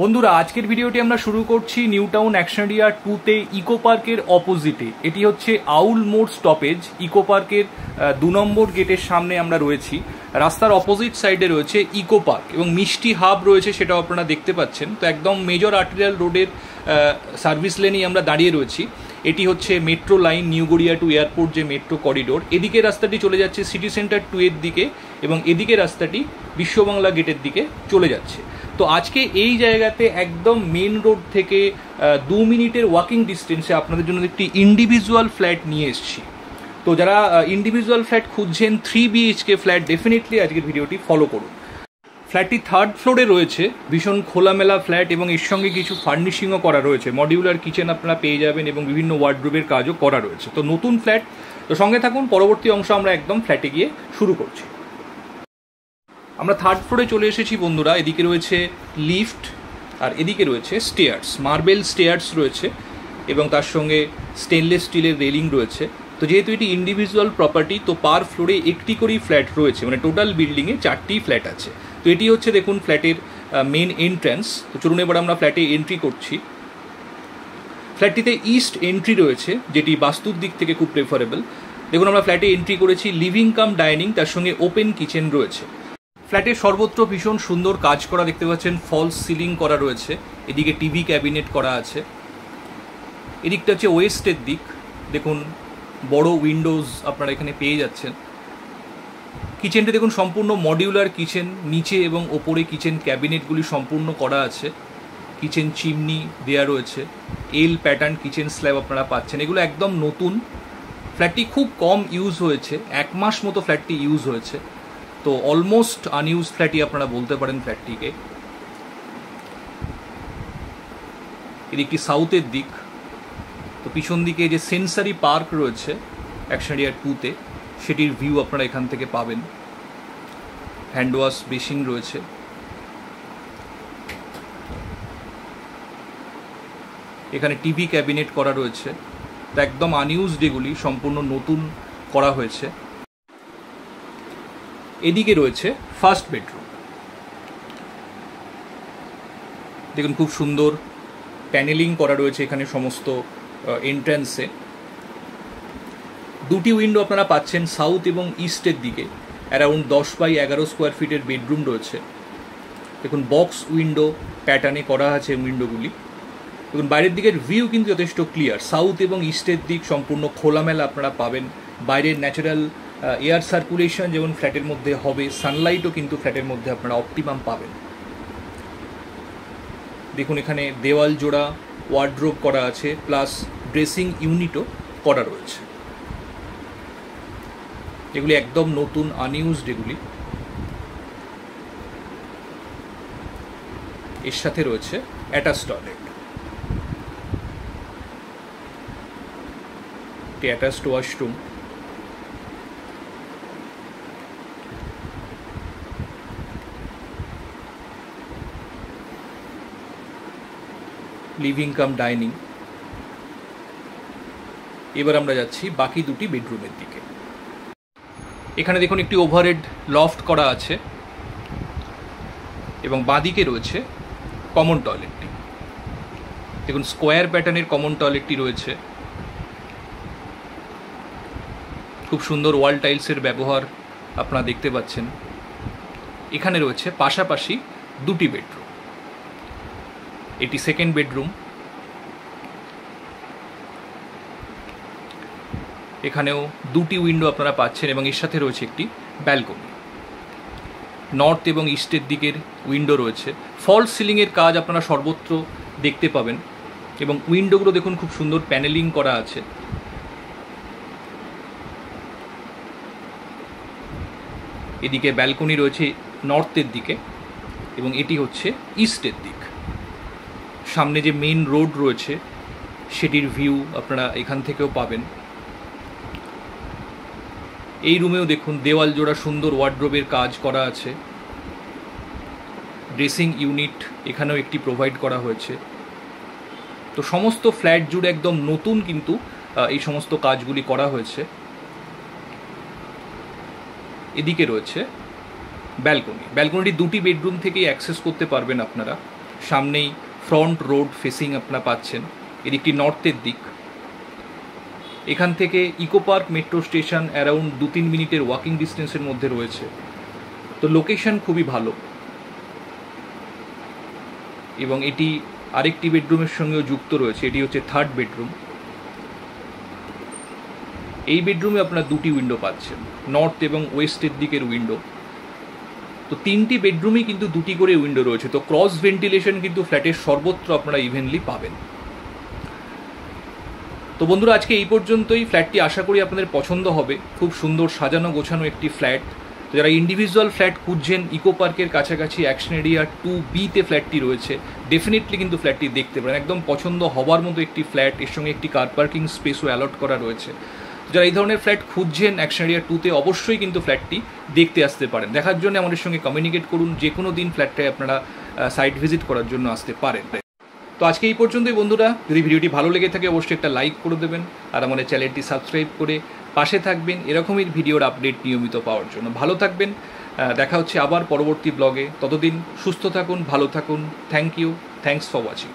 বন্ধুরা আজকের ভিডিওটি আমরা শুরু করছি নিউ টাউন অ্যাকশন 2 ইকো পার্কের অপোজিটে। এটি হচ্ছে আউল মোড় স্টপেজ। ইকো পার্কের 2 নম্বর গেটের সামনে আমরা রয়েছি। রাস্তার অপোজিট সাইডে রয়েছে ইকো পার্ক এবং মিষ্টি হাব রয়েছে, সেটাও আপনারা দেখতে পাচ্ছেন। তো একদম মেজর আর্টেরিয়াল রোডের সার্ভিস লেনেই আমরা দাঁড়িয়ে রয়েছি। এটি হচ্ছে metro line new Garia two airport যে মেট্রো করিডোর। এদিকে রাস্তাটি চলে যাচ্ছে সিটি সেন্টার 2 এর দিকে এবং এদিকে রাস্তাটি বিশ্ববাংলা গেটের দিকে চলে যাচ্ছে। তো আজকে এই জায়গাতে একদম মেন রোড থেকে 2 মিনিটের ওয়াকিং ডিস্টেন্সে আপনাদের জন্য একটি ইন্ডিভিজুয়াল ফ্ল্যাট নিয়ে এসেছি। তো যারা ইন্ডিভিজুয়াল ফ্ল্যাট খুঁজছেন 3 BHK ফ্ল্যাট, ডেফিনেটলি আজকের ভিডিওটি ফলো করুন। ফ্ল্যাটটি 3rd ফ্লোরে রয়েছে, ভীষণ খোলামেলা ফ্ল্যাট এবং এর সঙ্গে কিছু ফার্নিশিংও করা রয়েছে। মডিউলার কিচেন আপনারা পেয়ে যাবেন এবং বিভিন্ন ওয়ার্ডরোবের কাজও করা রয়েছে। তো নতুন ফ্ল্যাট, তো সঙ্গে থাকুন। পরবর্তী অংশ আমরা একদম ফ্ল্যাটে গিয়ে শুরু করছি। আমরা 3rd ফ্লোরে চলে এসেছি বন্ধুরা। এদিকে রয়েছে লিফট আর এদিকে রয়েছে স্টেয়ার্স, মার্বেল স্টেয়ার্স রয়েছে এবং তার সঙ্গে স্টেনলেস স্টিলের রেলিং রয়েছে। তো যেহেতু এটি ইন্ডিভিজুয়াল প্রপার্টি, তো পার ফ্লোরে একটি করেই ফ্ল্যাট রয়েছে, মানে টোটাল বিল্ডিংয়ে 4টি ফ্ল্যাট আছে। তো এটি হচ্ছে দেখুন ফ্ল্যাটের মেন এন্ট্রান্স। তো চলুন এবার আমরা ফ্ল্যাটে এন্ট্রি করছি। ফ্ল্যাটটিতে ইস্ট এন্ট্রি রয়েছে, যেটি বাস্তুর দিক থেকে খুব প্রেফারেবল। দেখুন আমরা ফ্ল্যাটে এন্ট্রি করেছি, লিভিং কাম ডাইনিং, তার সঙ্গে ওপেন কিচেন রয়েছে। ফ্ল্যাটের সর্বত্র ভীষণ সুন্দর কাজ করা দেখতে পাচ্ছেন, ফলস সিলিং করা রয়েছে। এদিকে টিভি ক্যাবিনেট করা আছে। এদিকটা হচ্ছে ওয়েস্টের দিক, দেখুন বড় উইন্ডোজ আপনারা এখানে পেয়ে যাচ্ছেন। কিচেনটা দেখুন সম্পূর্ণ মডিউলার কিচেন, নিচে এবং ওপরে কিচেন ক্যাবিনেটগুলি সম্পূর্ণ করা আছে। কিচেন চিমনি দেওয়া রয়েছে, এল প্যাটার্ন কিচেন স্ল্যাব আপনারা পাচ্ছেন। এগুলো একদম নতুন। ফ্ল্যাটটি খুব কম ইউজ হয়েছে, 1 মাস মতো ফ্ল্যাটটি ইউজ হয়েছে। তো অলমোস্ট আনইউজ ফ্ল্যাটই আপনারা বলতে পারেন ফ্ল্যাটটিকে। এদিকটি সাউথের দিক। তো পিছন দিকে যে সেন্সারি পার্ক রয়েছে অ্যাকশন 2-তে, সেটির ভিউ আপনারা এখান থেকে পাবেন। হ্যান্ড ওয়াশ বেসিন রয়েছে। এখানে টিভি ক্যাবিনেট করা রয়েছে। তো একদম আনইউজড, এগুলি সম্পূর্ণ নতুন করা হয়েছে। এদিকে রয়েছে ফার্স্ট বেডরুম। দেখুন খুব সুন্দর প্যানেলিং করা রয়েছে এখানে সমস্ত এন্ট্রান্সে। 2টি উইন্ডো আপনারা পাচ্ছেন সাউথ এবং ইস্টের দিকে। অ্যারাউন্ড 10x11 স্কোয়ার ফিটের বেডরুম রয়েছে। দেখুন বক্স উইন্ডো প্যাটার্নে করা আছে উইন্ডোগুলি। দেখুন বাইরের দিকের ভিউ কিন্তু যথেষ্ট ক্লিয়ার। সাউথ এবং ইস্টের দিক সম্পূর্ণ খোলামেলা আপনারা পাবেন। বাইরের ন্যাচারাল এয়ার সার্কুলেশন যেমন ফ্ল্যাটের মধ্যে হবে, সানলাইটও কিন্তু ফ্ল্যাটের মধ্যে আপনারা অপটিমাম পাবেন। দেখুন এখানে দেওয়াল জোড়া ওয়ার্ডরোব করা আছে, প্লাস ড্রেসিং ইউনিটও করা রয়েছে। এগুলি একদম নতুন, আনইউজড এগুলি। এর সাথে রয়েছে attach toilet. Attached washroom. Living cum dining. এবার আমরা যাচ্ছি বাকি 2টি বেডরুমের দিকে। এখানে দেখুন একটি ওভারহেড লফট করা আছে এবং বাঁদিকে রয়েছে কমন টয়লেটটি। দেখুন স্কোয়ার প্যাটার্নের কমন টয়লেটটি রয়েছে। খুব সুন্দর ওয়াল টাইলসের ব্যবহার আপনারা দেখতে পাচ্ছেন। এখানে রয়েছে পাশাপাশি 2টি বেডরুম। এটি সেকেন্ড বেডরুম। এখানেও 2টি উইন্ডো আপনারা পাচ্ছেন এবং এর সাথে রয়েছে একটি ব্যালকনি। নর্থ এবং ইস্টের দিকের উইন্ডো রয়েছে। ফলস সিলিংয়ের কাজ আপনারা সর্বত্র দেখতে পাবেন এবং উইন্ডোগুলো দেখুন খুব সুন্দর প্যানেলিং করা আছে। এদিকে ব্যালকনি রয়েছে নর্থের দিকে এবং এটি হচ্ছে ইস্টের দিক। সামনে যে মেন রোড রয়েছে সেটির ভিউ আপনারা এখান থেকেও পাবেন। এই রুমেও দেখুন দেওয়াল জোড়া সুন্দর ওয়ার্ডরোবের কাজ করা আছে। ড্রেসিং ইউনিট এখানেও একটি প্রোভাইড করা হয়েছে। তো সমস্ত ফ্ল্যাট জুড়ে একদম নতুন কিন্তু এই সমস্ত কাজগুলি করা হয়েছে। এদিকে রয়েছে ব্যালকনি। ব্যালকনিটি 2টি বেডরুম থেকেই অ্যাক্সেস করতে পারবেন আপনারা। সামনেই ফ্রন্ট রোড ফেসিং আপনারা পাচ্ছেন, এদিকটি নর্থের দিক। এখান থেকে eco park metro station around 2-3 মিনিটের ওয়াকিং ডিস্টেন্সের মধ্যে রয়েছে। তো লোকেশন খুবই ভালো, এবং এটি আরেকটি বেডরুমের সঙ্গেও যুক্ত রয়েছে, এটি হচ্ছে 3rd বেডরুম। এই বেডরুমে আপনারা 2টি উইন্ডো পাচ্ছেন, নর্থ এবং ওয়েস্টের দিকের উইন্ডো। তো 3টি বেডরুমই কিন্তু 2টি করে উইন্ডো রয়েছে, তো ক্রস ভেন্টিলেশন কিন্তু ফ্ল্যাটের সর্বত্র আপনারা ইভেনলি পাবেন। তো বন্ধুরা, আজকে এই পর্যন্তই। ফ্ল্যাটটি আশা করি আপনাদের পছন্দ হবে, খুব সুন্দর সাজানো গোছানো একটি ফ্ল্যাট। তো যারা ইন্ডিভিজুয়াল ফ্ল্যাট খুঁজছেন, ইকো পার্কের কাছাকাছি অ্যাকশন এরিয়া 2B-তে ফ্ল্যাটটি রয়েছে, ডেফিনেটলি কিন্তু ফ্ল্যাটটি দেখতে পারেন। একদম পছন্দ হবার মতো একটি ফ্ল্যাট, এর সঙ্গে একটি কার পার্কিং স্পেসও অ্যালট করা রয়েছে। যারা এই ধরনের ফ্ল্যাট খুঁজছেন অ্যাকশন এরিয়া 2-তে, অবশ্যই কিন্তু ফ্ল্যাটটি দেখতে আসতে পারেন। দেখার জন্য আমাদের সঙ্গে কমিউনিকেট করুন, যে কোনো দিন ফ্ল্যাটটায় আপনারা সাইট ভিজিট করার জন্য আসতে পারেন। তো আজকে এই পর্যন্তই বন্ধুরা। যদি ভিডিওটি ভালো লেগে থাকে অবশ্যই একটা লাইক করে দেবেন, আর আমাদের চ্যানেলটি সাবস্ক্রাইব করে পাশে থাকবেন এরকমই ভিডিওর আপডেট নিয়মিত পাওয়ার জন্য। ভালো থাকবেন, দেখা হচ্ছে আবার পরবর্তী ব্লগে। ততদিন সুস্থ থাকুন, ভালো থাকুন। Thank you, thanks for watching.